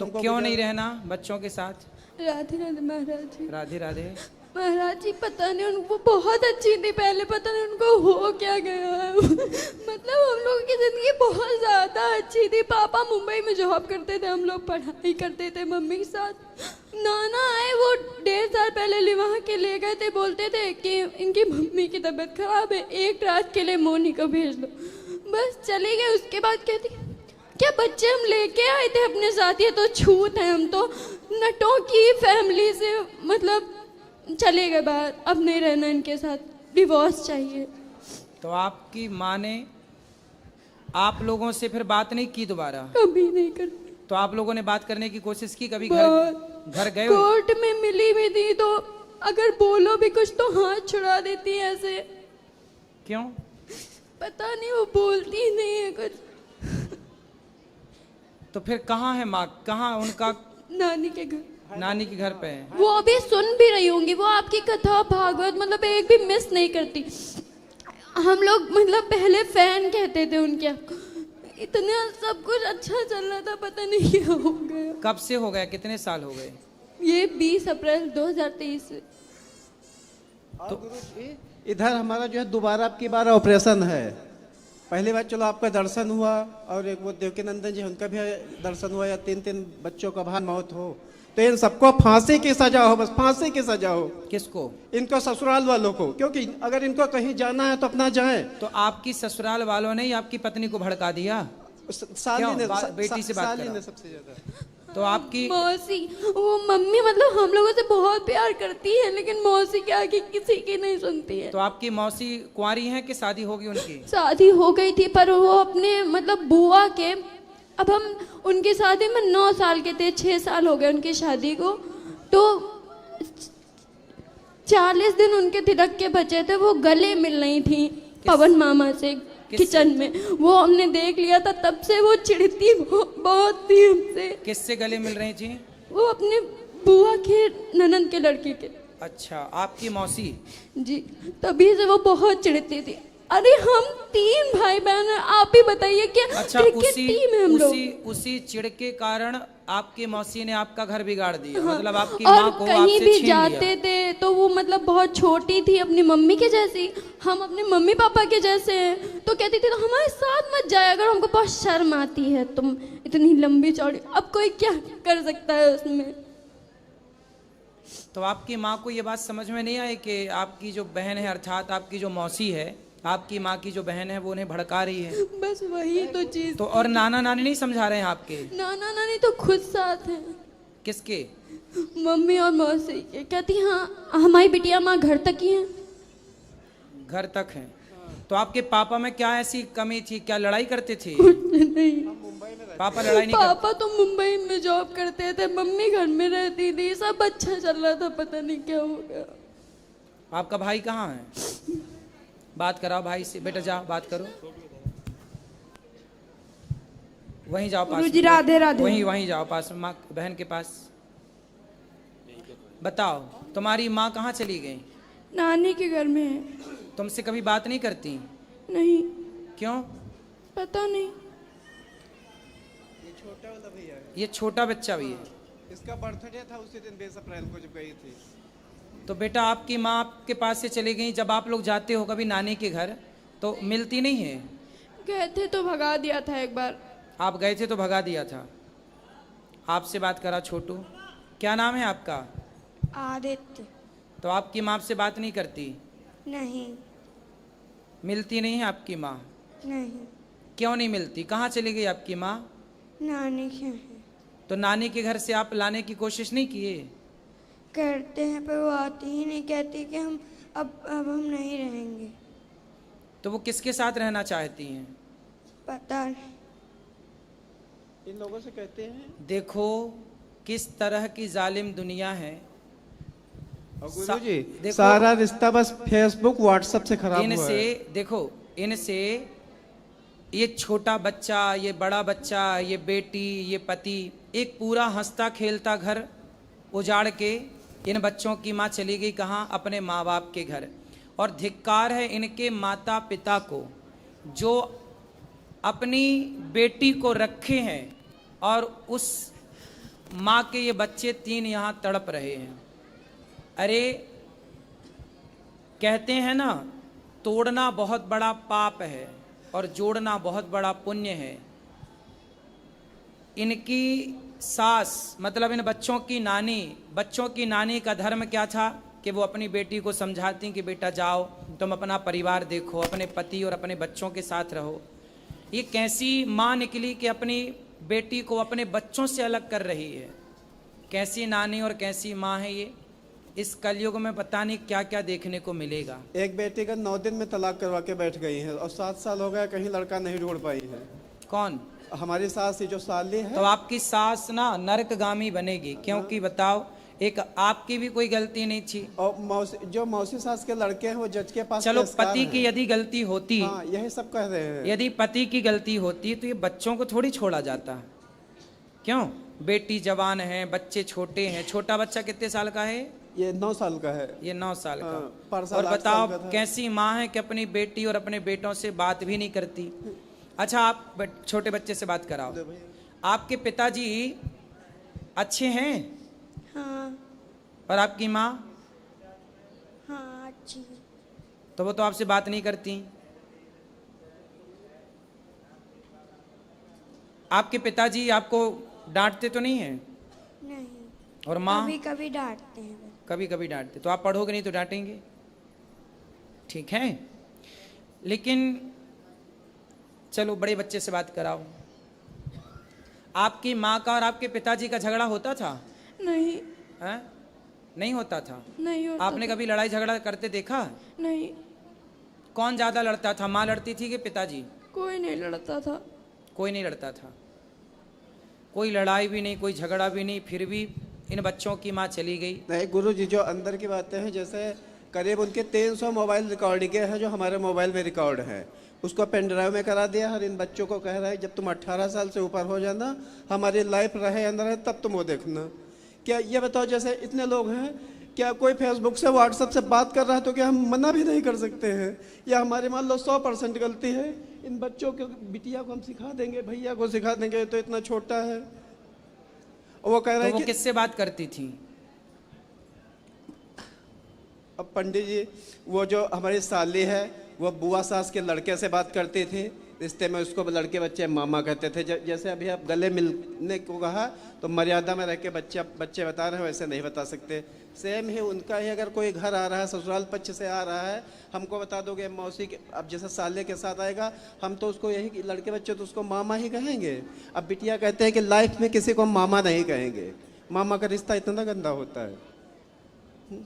हमको क्यों नहीं रहना बच्चों के साथ? राधे राधे महाराज जी। राधे राधे। महाराज जी पता नहीं, उनको बहुत अच्छी थी पहले, पता नहीं उनको हो क्या गया है। मतलब हम लोगों की जिंदगी बहुत ज्यादा अच्छी थी। पापा मुंबई में जॉब करते थे, हम लोग पढ़ाई करते थे मम्मी के साथ। नाना आए, वो 1.5 साल पहले वहाँ के ले गए थे, बोलते थे कि इनकी मम्मी की तबीयत खराब है, एक रात के लिए मोनी को भेज दो। बस चले गए। उसके बाद कहती क्या बच्चे हम लेके आए थे अपने साथ, ये तो छूत है, हम तो नटों की फैमिली से मतलब चले गए बाहर, अब नहीं रहना इनके साथ, डिवोर्स चाहिए। तो आपकी माँ ने आप लोगों से फिर बात नहीं की दोबारा? कभी नहीं कर। तो आप लोगों ने बात करने की कोशिश की कभी? घर गए? कोर्ट में मिली भी थी, तो अगर बोलो भी कुछ तो हाथ छुड़ा देती है ऐसे। क्यों? पता नहीं, वो बोलती नहीं है कुछ। तो फिर कहाँ है माँ? कहाँ उनका? नानी के घर। नानी के घर पे है। वो अभी सुन भी रही होंगी, वो आपकी कथा भागवत मतलब एक भी मिस नहीं करती। हम लोग मतलब पहले फैन कहते थे उनके। इतना सब कुछ अच्छा चल रहा था, पता नहीं क्या हो गया। कब से हो गया? कितने साल हो गए? ये 20 अप्रैल 2023 से। तो गुरुजी इधर हमारा जो है दोबारा आपकी बार ऑपरेशन है। पहली बार चलो आपका दर्शन हुआ, और एक वो देवकीनंदन जी उनका भी दर्शन हुआ, या 3 बच्चों का भान मौत हो, तो इन सबको फांसी की सजा हो, बस फांसी की सजा हो। किसको? इनको ससुराल वालों को, क्योंकि अगर इनको कहीं जाना है तो अपना जाएं। तो आपकी ससुराल वालों ने आपकी पत्नी को भड़का दिया? साली क्यों? ने बेटी से बात साली करा? ने सबसे ज्यादा। तो आपकी मौसी, वो मम्मी मतलब हम लोगों से बहुत प्यार करती है, लेकिन मौसी के आगे किसी की नहीं सुनती है। तो आपकी मौसी कुंवारी हैं कि शादी होगी उनकी? शादी हो गई थी, पर वो अपने मतलब बुआ के, अब हम उनकी शादी में 9 साल के थे, 6 साल हो गए उनकी शादी को, तो 40 दिन उनके तिलक के बचे थे। वो गले मिल रही थी पवन मामा से किचन में, वो हमने देख लिया था, तब से वो चिढ़ती बहुत थी हमसे। किससे गले मिल रही थी? वो अपने बुआ के ननद के लड़की के। अच्छा, आपकी मौसी? जी, तभी से वो बहुत चिढ़ती थी। अरे हम 3 भाई बहन हैं, आप ही बताइए क्या अच्छा, क्रिकेट टीम है हम लोग। उसी चिढ़ के कारण आपकी मौसी ने आपका घर बिगाड़ दिया। हाँ, मतलब आपकी और माँ को कहीं आपसे भी छीन जाते लिया। थे तो वो मतलब बहुत छोटी थी, अपनी मम्मी के जैसी, हम अपने मम्मी पापा के जैसे हैं, तो कहती थी तो हमारे साथ मत जाए, अगर हमको बहुत शर्म आती है, तुम इतनी लंबी चौड़ी। अब कोई क्या कर सकता है उसमें। तो आपकी माँ को ये बात समझ में नहीं आई कि आपकी जो बहन है, अर्थात आपकी जो मौसी है, आपकी माँ की जो बहन है, वो उन्हें भड़का रही है? बस वही तो चीज। तो और नाना नानी नहीं समझा रहे हैं आपके? नाना नानी तो खुद साथ है। किसके? मम्मी और मौसी के। कहती हाँ हमारी बिटिया माँ घर तक ही है। घर तक है? तो आपके पापा में क्या ऐसी कमी थी? क्या लड़ाई करते थे? नहीं, पापा लड़ाई नहीं करते? पापा तो मुंबई में जॉब करते थे, मम्मी घर में रहती थी, सब अच्छा चल रहा था, पता नहीं क्या हो गया। आपका भाई कहाँ है? बात कराओ भाई से। बेटा जाओ बात करो, वहीं जाओ पास गुरुजी राधे राधे। वहीं जाओ पास माँ बहन के पास। बताओ, तुम्हारी माँ कहाँ चली गई? नानी के घर में है। तुमसे कभी बात नहीं करती? नहीं, क्यों? पता नहीं। ये छोटा वाला भैया है, ये छोटा बच्चा भी है? इसका बर्थडे था उसी दिन 20 अप्रैल को जब गई थी। तो बेटा आपकी माँ आपके पास से चली गई, जब आप लोग जाते हो कभी नानी के घर तो मिलती नहीं है? गए थे तो भगा दिया था एक बार। आप गए थे तो भगा दिया था। आपसे बात करा छोटू। क्या नाम है आपका? आदित्य। तो आपकी माँ आपसे बात नहीं करती? नहीं। मिलती नहीं है आपकी माँ? नहीं। क्यों नहीं मिलती? कहाँ चली गई आपकी माँ? नानी के है। तो नानी के घर से आप लाने की कोशिश नहीं किए? करते हैं पर वो आती ही नहीं, कहती कि हम अब हम नहीं रहेंगे। तो वो किसके साथ रहना चाहती हैं? पता नहीं। इन लोगों से कहते हैं। देखो किस तरह की जालिम दुनिया है। और गुरुजी देखो, सारा रिश्ता बस फेसबुक व्हाट्सएप से खराब हुआ इनसे है। देखो, इनसे ये छोटा बच्चा, ये बड़ा बच्चा, ये बेटी, ये पति, एक पूरा हंसता खेलता घर उजाड़ के इन बच्चों की माँ चली गई कहाँ? अपने माँ बाप के घर। और धिक्कार है इनके माता पिता को जो अपनी बेटी को रखे हैं और उस माँ के ये बच्चे 3 यहाँ तड़प रहे हैं। अरे कहते हैं ना, तोड़ना बहुत बड़ा पाप है और जोड़ना बहुत बड़ा पुण्य है। इनकी सास मतलब इन बच्चों की नानी का धर्म क्या था कि वो अपनी बेटी को समझाती कि बेटा जाओ, तुम अपना परिवार देखो, अपने पति और अपने बच्चों के साथ रहो। ये कैसी माँ निकली कि अपनी बेटी को अपने बच्चों से अलग कर रही है। कैसी नानी और कैसी माँ है ये। इस कलयुग में पता नहीं क्या क्या देखने को मिलेगा। एक बेटी का 9 दिन में तलाक करवा के बैठ गई है और 7 साल हो गया कहीं लड़का नहीं ढूंढ पाई है। कौन? हमारी सास ही जो साली है। तो आपकी सास ना नरकगामी बनेगी, क्योंकि बताओ, एक आपकी भी कोई गलती नहीं थी। और मौसी सास के लड़के हैं वो जज के पास चलो पेशकार पति की हैं। यदि गलती होती, हाँ, यही सब कह रहे हैं। यदि पति की गलती होती तो ये बच्चों को थोड़ी छोड़ा जाता है। क्यों? बेटी जवान है, बच्चे छोटे हैं। छोटा बच्चा कितने साल का है? ये 9 साल का है। ये 9 साल हाँ, का। परसा और 8 बताओ साल का था। कैसी माँ है कि अपनी बेटी और अपने बेटों से बात भी नहीं करती। अच्छा, आप छोटे बच्चे से बात कराओ। आपके पिताजी अच्छे हैं? हाँ और आपकी माँ? हाँ अच्छी। तो वो तो आपसे बात नहीं करती। आपके पिताजी आपको डांटते तो नहीं है? नहीं, और माँ? कभी कभी डांटते हैं बस। कभी कभी डांटते। तो आप पढ़ोगे नहीं तो डांटेंगे, ठीक है। लेकिन चलो बड़े बच्चे से बात कराओ। आपकी माँ का और आपके पिताजी का झगड़ा होता था? नहीं, हैं? नहीं होता था। नहीं होता आपने था। कभी लड़ाई झगड़ा करते देखा? नहीं, कौन ज्यादा लड़ता था, माँ लड़ती थी कि पिताजी? कोई नहीं लड़ता था। कोई नहीं लड़ता था। कोई लड़ाई भी नहीं, कोई झगड़ा भी नहीं, फिर भी इन बच्चों की माँ चली गई। नहीं गुरु जी, जो अंदर की बातें हैं, जैसे करीब उनके 300 मोबाइल रिकॉर्डिंग है जो हमारे मोबाइल में रिकॉर्ड है, उसको पेन ड्राइव में करा दिया। और इन बच्चों को कह रहा है जब तुम 18 साल से ऊपर हो जाना, हमारी लाइफ रहे अंदर है, तब तुम वो देखना। क्या ये बताओ, जैसे इतने लोग हैं, क्या कोई फेसबुक से व्हाट्सएप से बात कर रहा है तो क्या हम मना भी नहीं कर सकते हैं? या हमारी मान लो 100% गलती है, इन बच्चों को, बिटिया को हम सिखा देंगे, भैया को सिखा देंगे, तो इतना छोटा है। और वो कह रहा तो है वो कि किससे बात करती थी? अब पंडित जी, वो जो हमारी साली है वो बुआ सास के लड़के से बात करती थी। रिश्ते में उसको लड़के बच्चे मामा कहते थे। जैसे अभी आप गले मिलने को कहा तो मर्यादा में रह के बच्चे बता रहे हैं, वैसे नहीं बता सकते। सेम ही उनका ही, अगर कोई घर आ रहा है, ससुराल पक्ष से आ रहा है, हमको बता दोगे मौसी के, अब जैसे साले के साथ आएगा, हम तो उसको यही, लड़के बच्चे तो उसको मामा ही कहेंगे। अब बिटिया कहते हैं कि लाइफ में किसी को मामा नहीं कहेंगे, मामा का रिश्ता इतना गंदा होता है।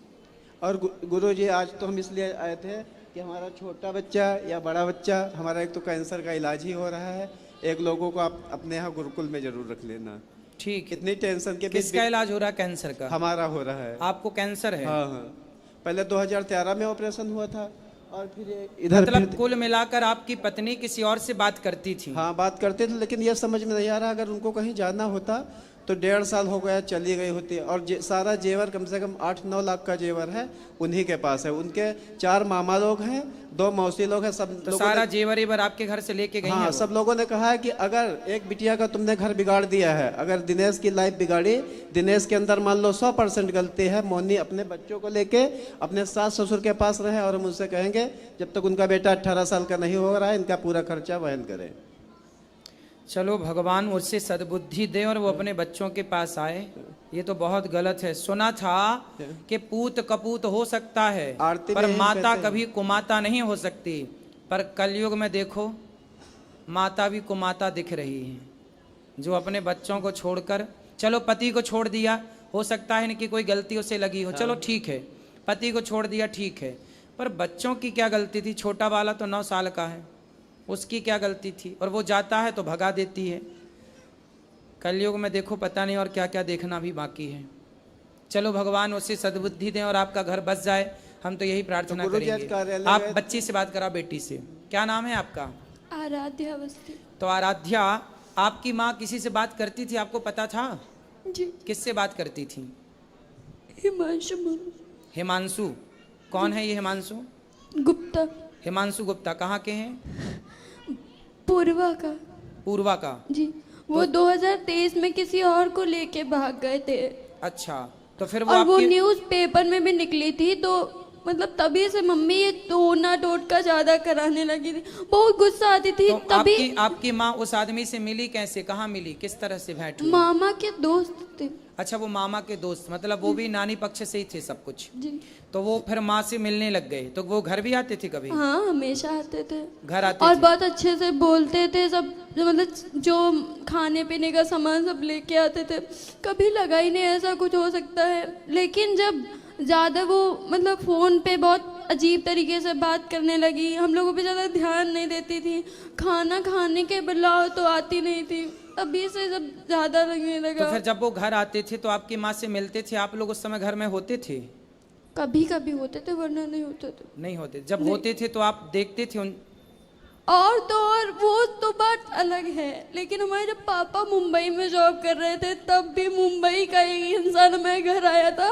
और गुरु जी, आज तो हम इसलिए आए थे कि हमारा छोटा बच्चा या बड़ा बच्चा, हमारा एक तो कैंसर का इलाज ही हो रहा है, एक लोगों को आप अपने यहाँ गुरुकुल में जरूर रख लेना। ठीक है। इतनी टेंशन के बीच किसका इलाज हो रहा है? कैंसर का? हमारा हो रहा है। आपको कैंसर है? हाँ हाँ, पहले 2013 में ऑपरेशन हुआ था, और फिर ये इधर मतलब कुल मिलाकर आपकी पत्नी किसी और से बात करती थी? हाँ, बात करते थे, लेकिन ये समझ में नहीं आ रहा, अगर उनको कहीं जाना होता तो 1.5 साल हो गया चली गई होती। और सारा जेवर, कम से कम 8-9 लाख का जेवर है उन्हीं के पास है। उनके 4 मामा लोग हैं, 2 मौसी लोग हैं, सब तो लोगों सारा ने, जेवर आपके घर से लेके गई हैं हाँ, वो? सब लोगों ने कहा है कि अगर एक बिटिया का तुमने घर बिगाड़ दिया है, अगर दिनेश की लाइफ बिगाड़ी, दिनेश के अंदर मान लो 100% गलती है, मोनी अपने बच्चों को लेके अपने सास ससुर के पास रहे, और हम उनसे कहेंगे जब तक उनका बेटा 18 साल का नहीं हो रहा है, इनका पूरा खर्चा वहन करें। चलो भगवान उससे सद्बुद्धि दे और वो अपने बच्चों के पास आए। ये तो बहुत गलत है। सुना था कि पूत कपूत हो सकता है, आरती पर में माता कहते हैं। कभी कुमाता नहीं हो सकती। पर कलयुग में देखो, माता भी कुमाता दिख रही है, जो अपने बच्चों को छोड़कर, चलो पति को छोड़ दिया, हो सकता है इनकी कोई गलती उसे लगी हो, चलो ठीक है, पति को छोड़ दिया ठीक है, पर बच्चों की क्या गलती थी? छोटा वाला तो 9 साल का है, उसकी क्या गलती थी? और वो जाता है तो भगा देती है। कलयुग में देखो पता नहीं और क्या क्या देखना भी बाकी है। चलो भगवान उससे सद्बुद्धि दें और आपका घर बस जाए, हम तो यही प्रार्थना तो गुरु जी, आज करेंगे। कार्यालय आप गए- बच्ची से बात कराओ, बेटी से। क्या नाम है आपका? आराध्या अवस्थी। तो आराध्या, आपकी माँ किसी से बात करती थी, आपको पता था? जी, किससे बात करती थी? हिमांशु हिमांशु। कौन है ये हिमांशु? गुप्ता। हिमांशु गुप्ता कहाँ के हैं? पूर्वा का। पूर्वा का। जी, वो 2023 में किसी और को लेके भाग गए थे अच्छा, तो फिर वो और वो आपकी न्यूज पेपर में भी निकली थी, तो मतलब तभी से मम्मी ये टोना टोटका ज्यादा कराने लगी थी, बहुत गुस्सा आती थी। तो तभी आपकी माँ उस आदमी से मिली कैसे, कहाँ मिली, किस तरह से भेंट हुई? मामा के दोस्त थे अच्छा, वो मामा के दोस्त, मतलब वो भी नानी पक्ष से ही थे सब कुछ। जी। तो वो फिर माँ से मिलने लग गए, तो वो घर भी आते थे कभी? हाँ, हमेशा आते थे, घर आते और थे? बहुत अच्छे से बोलते थे सब, मतलब जो खाने पीने का सामान सब लेके आते थे। कभी लगा ही नहीं ऐसा कुछ हो सकता है। लेकिन जब ज़्यादा वो मतलब फ़ोन पे बहुत अजीब तरीके से बात करने लगी, हम लोगों पे ज़्यादा ध्यान नहीं देती थी, खाना खाने के बुलाओ तो आती नहीं थी, तभी से जब ज़्यादा लगने लगा। तो फिर जब वो घर आते थे तो आपकी माँ से मिलते थे, आप लोग उस समय घर में होते थे? कभी कभी होते थे, वरना नहीं होते थे। नहीं होते। जब नहीं। होते थे तो आप देखते थे उन? और तो और वो तो बात अलग है, लेकिन हमारे जब पापा मुंबई में जॉब कर रहे थे तब भी मुंबई का एक इंसान हमारे घर आया था।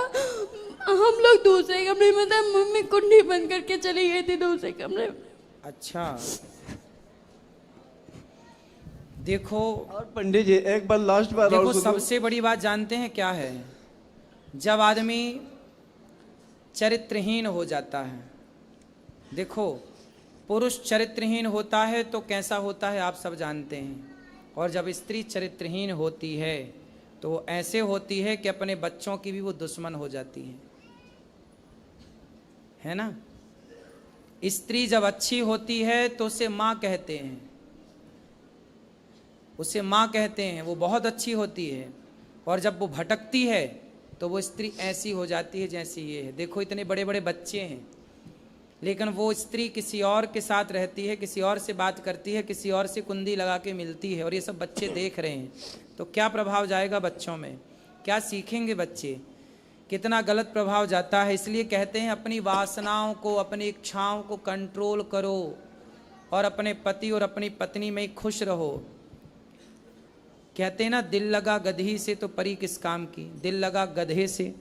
हम लोग दूसरे कमरे में थे, मम्मी कुंडी बंद करके चली गई थी दूसरे कमरे में। अच्छा, देखो और पंडित जी एक बार लास्ट बार देखो और सुनो। सबसे बड़ी बात जानते हैं क्या है? जब आदमी चरित्रहीन हो जाता है, देखो पुरुष चरित्रहीन होता है तो कैसा होता है आप सब जानते हैं, और जब स्त्री चरित्रहीन होती है तो वो ऐसे होती है कि अपने बच्चों की भी वो दुश्मन हो जाती है ना? स्त्री जब अच्छी होती है तो उसे माँ कहते हैं, उसे माँ कहते हैं, वो बहुत अच्छी होती है, और जब वो भटकती है तो वो स्त्री ऐसी हो जाती है जैसी ये है। देखो इतने बड़े बड़े बच्चे हैं, लेकिन वो स्त्री किसी और के साथ रहती है, किसी और से बात करती है, किसी और से कुंडी लगा के मिलती है, और ये सब बच्चे देख रहे हैं, तो क्या प्रभाव जाएगा बच्चों में? क्या सीखेंगे बच्चे? कितना गलत प्रभाव जाता है। इसलिए कहते हैं अपनी वासनाओं को, अपनी इच्छाओं को कंट्रोल करो, और अपने पति और अपनी पत्नी में ही खुश रहो। कहते हैं ना, दिल लगा गधी से तो परी किस काम की, दिल लगा गधे से।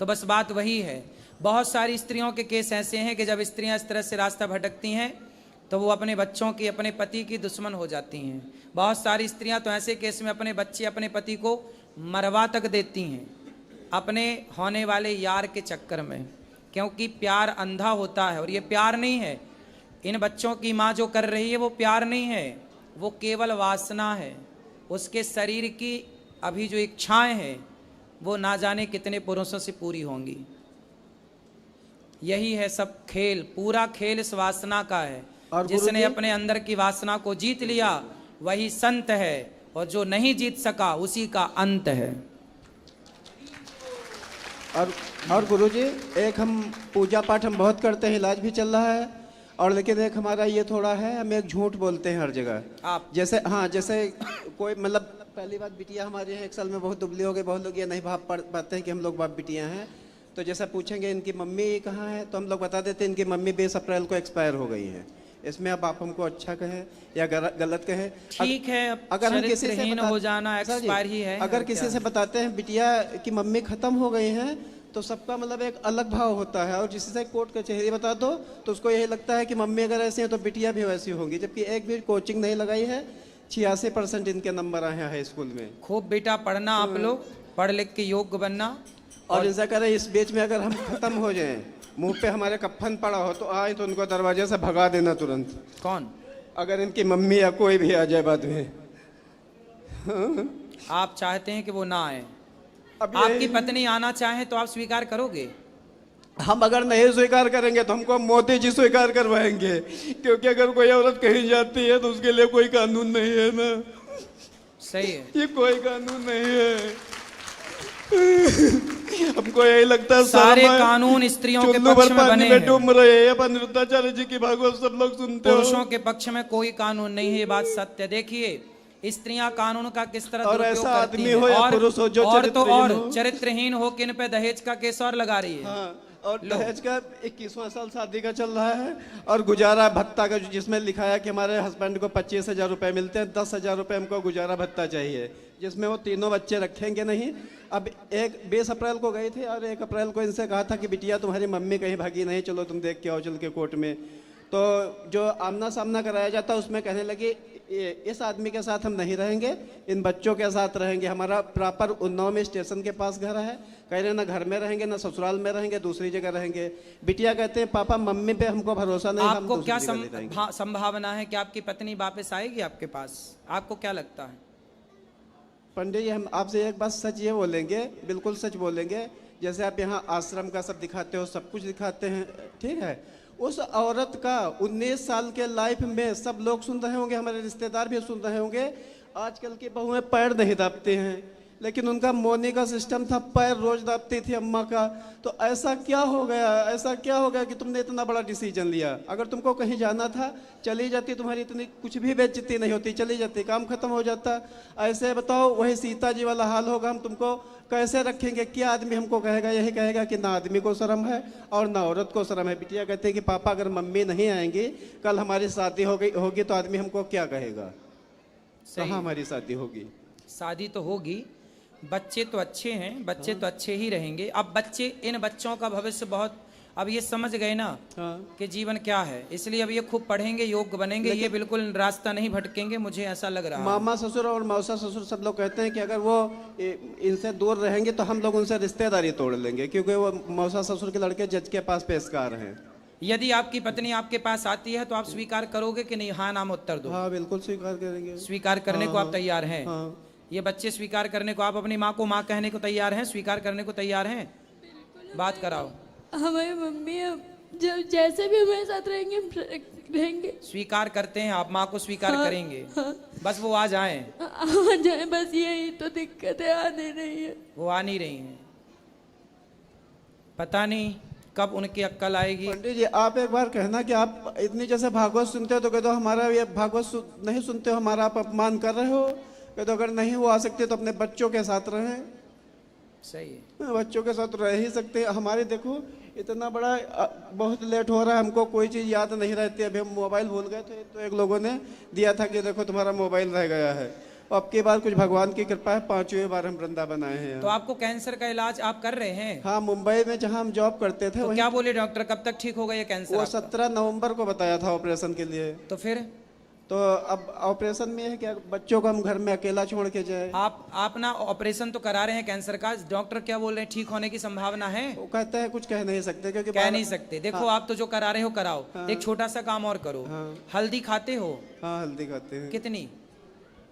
तो बस बात वही है। बहुत सारी स्त्रियों के केस ऐसे हैं कि जब स्त्रियां इस तरह से रास्ता भटकती हैं तो वो अपने बच्चों की, अपने पति की दुश्मन हो जाती हैं। बहुत सारी स्त्रियां तो ऐसे केस में अपने बच्चे, अपने पति को मरवा तक देती हैं अपने होने वाले यार के चक्कर में, क्योंकि प्यार अंधा होता है, और ये प्यार नहीं है। इन बच्चों की माँ जो कर रही है वो प्यार नहीं है, वो केवल वासना है। उसके शरीर की अभी जो इच्छाएं हैं वो ना जाने कितने पुरुषों से पूरी होंगी। यही है सब खेल, पूरा खेल इस वासना का है। और जिसने गुरुजी? अपने अंदर की वासना को जीत लिया वही संत है, और जो नहीं जीत सका उसी का अंत है। और गुरुजी एक हम पूजा पाठ हम बहुत करते हैं, इलाज भी चल रहा है, और लेकिन एक हमारा ये थोड़ा है, हम एक झूठ बोलते हैं हर जगह। आप जैसे हाँ, जैसे कोई मतलब पहली बात, बिटिया हमारी है 1 साल में बहुत दुबली हो गई, बहुत लोग ये नहीं भाप पाते हैं कि हम लोग बाप बिटियाँ हैं। तो जैसा पूछेंगे इनकी मम्मी कहाँ है, तो हम लोग बता देते हैं इनकी मम्मी 20 अप्रैल को एक्सपायर हो गई है। इसमें अब आप हमको अच्छा कहें या गलत कहें, ठीक है, अब अगर हम किसी से चरित्रहीन हो जाना सर जी, एक्सपायर ही है। अगर और किसी क्या से है? बताते हैं बिटिया की मम्मी खत्म हो गई हैं, तो सबका मतलब एक अलग भाव होता है, और जिससे कोर्ट कचहरी बता दो तो उसको यही लगता है कि मम्मी अगर ऐसी है तो बिटिया भी वैसी होंगी, जबकि एक भी कोचिंग नहीं लगाई है। 86% इनके नंबर आए हैं हाई स्कूल में। खूब बेटा पढ़ना, आप लोग पढ़ लिख के योग्य बनना। और ऐसा करें इस बीच में अगर हम खत्म हो जाएं, मुंह पे हमारे कफन पड़ा हो, तो आए तो उनको दरवाजे से भगा देना तुरंत। कौन? अगर इनकी मम्मी या कोई भी आ जाए बाद में। आप चाहते हैं कि वो ना आए? अब आपकी पत्नी आना चाहे तो आप स्वीकार करोगे? हम अगर नहीं स्वीकार करेंगे तो हमको मोदी जी स्वीकार करवाएंगे, क्योंकि अगर कोई औरत कहीं जाती है तो उसके लिए कोई कानून नहीं है ना। सही है। ये कोई कानून नहीं है। हमको यही लगता है सारे कानून स्त्रियों के पक्ष में बने हैं, डूब रहे हैं। अनिरुद्धाचार्य जी की भागवत सब लोग सुनते हो। पुरुषों के पक्ष में कोई कानून नहीं है, ये बात सत्य है। देखिए स्त्रियां कानून का किस तरह और दुरुपयोग ऐसा करती आदमी हैं, हो या पुरुष हो जो और तो चरित्रहीन और हो। चरित्रहीन हो कि इन पे दहेज का केस और लगा रही है। हाँ, और दहेज का 21वां साल शादी का चल रहा है, और गुजारा भत्ता का जिसमें लिखा है कि हमारे हस्बैंड को 25,000 रुपए मिलते हैं, 10,000 रुपए हमको गुजारा भत्ता चाहिए, जिसमें वो तीनों बच्चे रखेंगे नहीं। अब एक 20 अप्रैल को गई थी, और 1 अप्रैल को इनसे कहा था कि बिटिया तुम्हारी मम्मी कहीं भागी नहीं, चलो तुम देख के आओ चल के कोर्ट में। तो जो आमना सामना कराया जाता उसमें कहने लगी इस आदमी के साथ हम नहीं रहेंगे, इन बच्चों के साथ रहेंगे। हमारा प्रॉपर उन्नाव में स्टेशन के पास घर है। कह रहे ना घर में रहेंगे ना ससुराल में रहेंगे, दूसरी जगह रहेंगे। बिटिया कहते हैं पापा मम्मी पे हमको भरोसा नहीं, हम आपको दूसरी क्या जगह नहीं रहेंगे। संभावना है कि आपकी पत्नी वापस आएगी आपके पास? आपको क्या लगता है? पंडित जी, हम आपसे एक बात सच ये बोलेंगे, बिल्कुल सच बोलेंगे। जैसे आप यहाँ आश्रम का सब दिखाते हो, सब कुछ दिखाते हैं, ठीक है। उस औरत का 19 साल के लाइफ में सब लोग सुन रहे होंगे, हमारे रिश्तेदार भी सुन रहे होंगे, आजकल की बहुएं पैर नहीं दाबते हैं, लेकिन उनका मोनी का सिस्टम था, पैर रोज दाबती थी अम्मा का। तो ऐसा क्या हो गया, ऐसा क्या हो गया कि तुमने इतना बड़ा डिसीजन लिया? अगर तुमको कहीं जाना था चली जाती, तुम्हारी इतनी कुछ भी बेइज्जती नहीं होती, चली जाती, काम खत्म हो जाता। ऐसे बताओ, वही सीता जी वाला हाल होगा। हम तुमको कैसे रखेंगे? क्या आदमी हमको कहेगा? यही कहेगा कि ना आदमी को शर्म है और ना औरत को शर्म है। बिटिया कहते हैं कि पापा अगर मम्मी नहीं आएंगी, कल हमारी शादी होगी तो आदमी हमको क्या कहेगा? कहाँ हमारी शादी होगी? शादी तो होगी, बच्चे तो अच्छे हैं, बच्चे तो अच्छे ही रहेंगे। अब बच्चे, इन बच्चों का भविष्य बहुत, अब ये समझ गए ना कि जीवन क्या है, इसलिए अब ये खूब पढ़ेंगे, योग्य बनेंगे, ये बिल्कुल रास्ता नहीं भटकेंगे, मुझे ऐसा लग रहा है। मामा ससुर और मौसा ससुर सब लोग कहते हैं कि अगर वो इनसे दूर रहेंगे तो हम लोग उनसे रिश्तेदारी तोड़ लेंगे, क्योंकि वो मौसा ससुर के लड़के जज के पास पेशकार हैं। यदि आपकी पत्नी आपके पास आती है तो आप स्वीकार करोगे कि नहीं? हाँ नाम उत्तर दो। हाँ बिल्कुल स्वीकार करेंगे। स्वीकार करने को आप तैयार हैं? हाँ। ये बच्चे स्वीकार करने को, आप अपनी माँ को माँ कहने को तैयार हैं? स्वीकार करने को तैयार हैं? बात कराओ। हमारी मम्मी अब जब जैसे भी हमारे साथ रहेंगे हम रहेंगे। स्वीकार करते हैं आप? माँ को स्वीकार हाँ, करेंगे? हाँ। बस वो आ जाएं। आ जाए, बस यही तो दिक्कत है, आ नहीं रही है। वो आ नहीं रही हैं, पता नहीं कब उनकी अक्ल आएगी। पंडित जी, आप एक बार कहना कि आप इतनी जैसे भागवत सुनते हो तो कह दो हमारा ये भागवत नहीं सुनते हो, हमारा आप अपमान कर रहे हो। कह दो अगर नहीं वो आ सकते तो अपने बच्चों के साथ रहें। सही है। बच्चों के साथ रह ही सकते हैं। हमारे देखो इतना बड़ा बहुत लेट हो रहा है, हमको कोई चीज़ याद नहीं रहती। अभी हम मोबाइल भूल गए थे तो एक लोगों ने दिया था कि देखो तुम्हारा मोबाइल रह गया है। अब की बार कुछ भगवान की कृपा है, 5वीं बार हम वृंदावन आए हैं। तो आपको कैंसर का इलाज आप कर रहे हैं? हाँ, मुंबई में जहाँ हम जॉब करते थे। तो क्या बोले डॉक्टर, कब तक ठीक होगा ये कैंसर? वो आपका? 17 नवंबर को बताया था ऑपरेशन के लिए। तो फिर तो अब ऑपरेशन में है क्या बच्चों को हम घर में अकेला छोड़ के जाए? आप ना ऑपरेशन तो करा रहे हैं कैंसर का, डॉक्टर क्या बोल रहे हैं, ठीक होने की संभावना है? वो कहते हैं कुछ कह नहीं सकते, क्योंकि कह नहीं सकते। देखो आप तो जो करा रहे हो कराओ। एक छोटा सा काम और करो। हल्दी खाते हो? हाँ हल्दी खाते हैं। कितनी?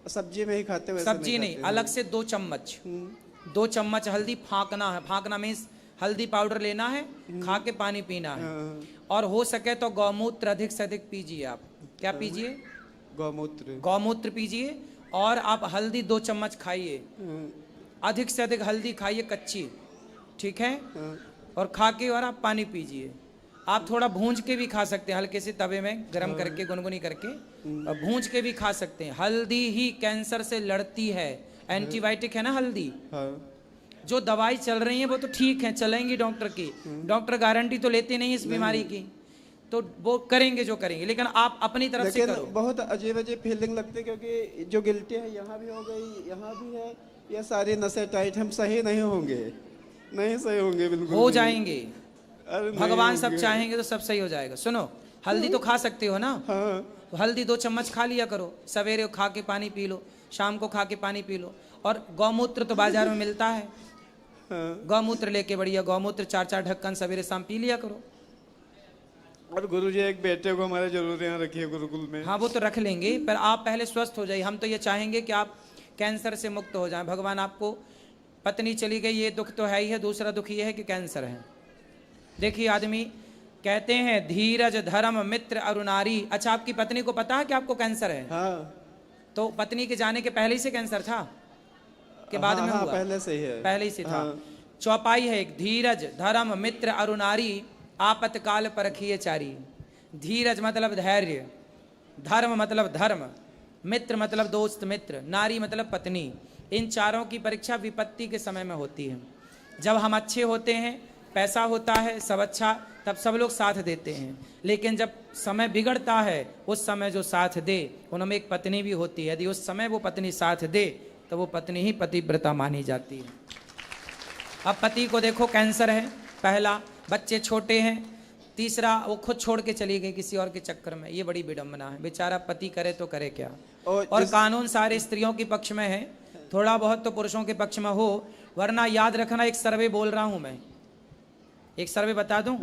सब्जी में ही खाते हैं, वैसे सब्जी नहीं, खाते अलग से 2 चम्मच। 2 चम्मच हल्दी फाँकना है। फाँकना मीन्स हल्दी पाउडर लेना है, खा के पानी पीना है। और हो सके तो गौमूत्र अधिक से अधिक पीजिए। आप क्या पीजिए? गौमूत्र पीजिए। और आप हल्दी 2 चम्मच खाइए, अधिक से अधिक हल्दी खाइए कच्ची, ठीक है? और खा के और आप पानी पीजिए। आप थोड़ा भूंज के भी खा सकते हैं, हल्के से तवे में गरम करके, गुनगुनी करके, और भूंज के भी खा सकते हैं। हल्दी ही कैंसर से लड़ती है, एंटीबायोटिक है ना हल्दी। जो दवाई चल रही है वो तो ठीक है, चलेंगी डॉक्टर की, डॉक्टर गारंटी तो लेते नहीं इस बीमारी की, तो वो करेंगे जो करेंगे, लेकिन आप अपनी तरफ से करो। बहुत अजीब अजीब फीलिंग लगती है, क्योंकि जो गिल्टी है यहाँ भी हो गई, यहाँ भी है, ये सारी नसें टाइट, हम सही नहीं होंगे, नहीं सही होंगे, बिल्कुल हो जाएंगे। भगवान सब होंगे। चाहेंगे तो सब सही हो जाएगा। सुनो, हल्दी तो खा सकते हो ना? हाँ। तो हल्दी 2 चम्मच खा लिया करो, सवेरे खा के पानी पी लो, शाम को खा के पानी पी लो। और गौमूत्र तो बाजार में मिलता है, गौमूत्र लेके बढ़िया गौमूत्र 4-4 ढक्कन सवेरे शाम पी लिया करो। और गुरुजी एक बेटे को हमारे जरूर यहाँ रखिए गुरुकुल में। हाँ वो तो रख लेंगे, पर आप पहले स्वस्थ हो जाइए। हम तो ये चाहेंगे कि आप कैंसर से मुक्त हो जाएं। भगवान आपको, पत्नी चली गई ये दुख तो है ही है, दूसरा दुख ये है कि कैंसर है। देखिए आदमी कहते हैं धीरज धर्म मित्र अरुणारी। अच्छा, आपकी पत्नी को पता है कि आपको कैंसर है? हाँ। तो पत्नी के जाने के पहले ही से कैंसर था के बाद में हुआ? पहले से ही है, पहले ही से था। चौपाई है एक, धीरज धर्म मित्र अरुणारी आपतकाल परखिए चारी। धीरज मतलब धैर्य, धर्म मतलब धर्म, मित्र मतलब दोस्त मित्र, नारी मतलब पत्नी। इन चारों की परीक्षा विपत्ति के समय में होती है। जब हम अच्छे होते हैं, पैसा होता है, सब अच्छा, तब सब लोग साथ देते हैं। लेकिन जब समय बिगड़ता है, उस समय जो साथ दे, उनमें एक पत्नी भी होती है। यदि उस समय वो पत्नी साथ दे तो वो पत्नी ही पतिव्रता मानी जाती है। अब पति को देखो कैंसर है, पहला, बच्चे छोटे हैं, तीसरा वो खुद छोड़ के चली गई किसी और के चक्कर में, ये बड़ी विडंबना है। बेचारा पति करे तो करे क्या। और कानून सारे स्त्रियों के पक्ष में है, थोड़ा बहुत तो पुरुषों के पक्ष में हो, वरना याद रखना एक सर्वे बोल रहा हूं मैं, एक सर्वे बता दूं,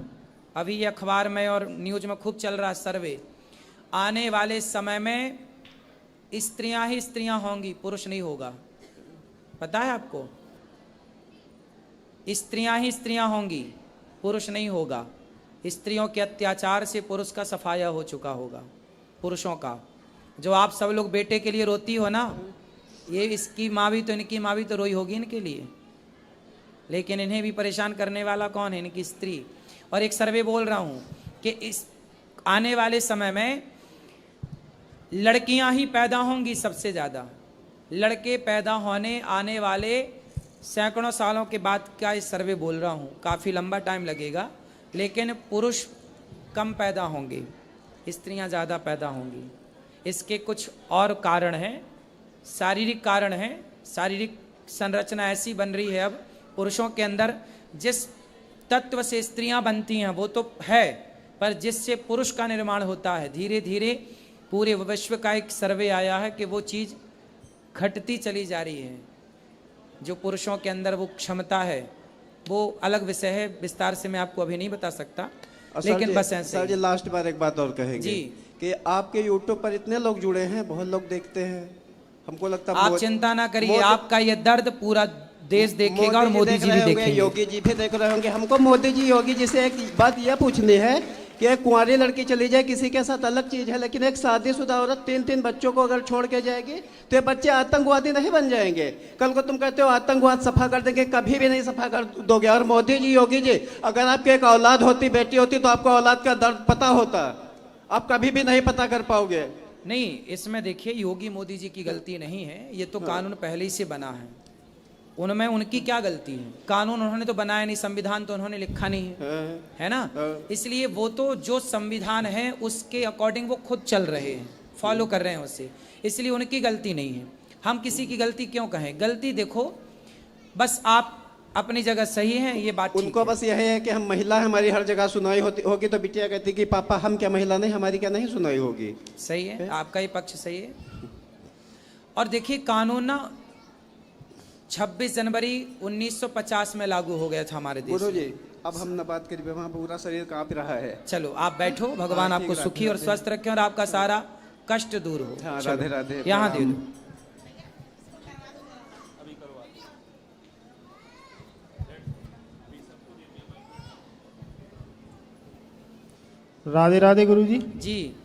अभी ये अखबार में और न्यूज में खूब चल रहा है सर्वे। आने वाले समय में स्त्रियां ही स्त्रियां होंगी, पुरुष नहीं होगा। पता है आपको? स्त्रियां ही स्त्रियां होंगी, पुरुष नहीं होगा। स्त्रियों के अत्याचार से पुरुष का सफाया हो चुका होगा, पुरुषों का। जो आप सब लोग बेटे के लिए रोती हो ना, ये इसकी माँ भी तो इनकी माँ भी तो रोई होगी इनके लिए, लेकिन इन्हें भी परेशान करने वाला कौन है? इनकी स्त्री। और एक सर्वे बोल रहा हूं कि इस आने वाले समय में लड़कियां ही पैदा होंगी सबसे ज्यादा। लड़के पैदा होने आने वाले सैकड़ों सालों के बाद का इस सर्वे बोल रहा हूं, काफी लंबा टाइम लगेगा, लेकिन पुरुष कम पैदा होंगे, स्त्रियां ज्यादा पैदा होंगी। इसके कुछ और कारण हैं, शारीरिक कारण हैं। शारीरिक संरचना ऐसी बन रही है अब पुरुषों के अंदर, जिस तत्व से स्त्रियां बनती हैं वो तो है, पर जिससे पुरुष का निर्माण होता है, धीरे धीरे पूरे विश्व का एक सर्वे आया है कि वो चीज घटती चली जा रही है। जो पुरुषों के अंदर वो क्षमता है वो अलग विषय है, विस्तार से मैं आपको अभी नहीं बता सकता, लेकिन बस ऐसे सर जी लास्ट बार एक बात और कहेंगे जी, कि आपके यूट्यूब पर इतने लोग जुड़े हैं, बहुत लोग देखते हैं, हमको लगता है आप चिंता ना करिए, आपका ये दर्द पूरा देश देखेगा और मोदी जी भी देखेंगे, योगी जी भी देख रहे होंगे। हमको मोदी जी योगी जी से एक बात यह पूछनी है कि एक कुंवारी लड़की चली जाए किसी के साथ अलग चीज है, लेकिन एक शादीशुदा औरत 3-3 बच्चों को अगर छोड़ के जाएगी तो ये बच्चे आतंकवादी नहीं बन जाएंगे? कल को तुम कहते हो आतंकवाद सफा कर देंगे, कभी भी नहीं सफा कर दोगे। और मोदी जी योगी जी, अगर आपकी एक औलाद होती, बेटी होती, तो आपको औलाद का दर्द पता होता, आप कभी भी नहीं पता कर पाओगे। नहीं, इसमें देखिए योगी मोदी जी की गलती नहीं है, ये तो कानून पहले ही से बना है, उनमें उनकी क्या गलती है? कानून उन्होंने तो बनाया नहीं, संविधान तो उन्होंने लिखा नहीं है ना, इसलिए वो तो जो संविधान है उसके अकॉर्डिंग वो खुद चल रहे हैं, फॉलो कर रहे हैं उसे, इसलिए उनकी गलती नहीं है। हम किसी की गलती क्यों कहें? गलती देखो, बस आप अपनी जगह सही है, ये बात उनको बस यह है कि हम महिला, हमारी हर जगह सुनाई होगी, तो बिटिया कहती कि पापा हम क्या महिला नहीं, हमारी क्या नहीं सुनाई होगी। सही है, आपका ही पक्ष सही है। और देखिए कानून ना 26 जनवरी 1950 में लागू हो गया था हमारे देश में। जी अब हम न बात करिए, वहाँ पूरा शरीर कांप रहा है। चलो आप बैठो, भगवान आपको सुखी और स्वस्थ रखें और आपका सारा कष्ट दूर हो। हाँ, राधे राधे। यहाँ दे दो। राधे राधे गुरुजी। जी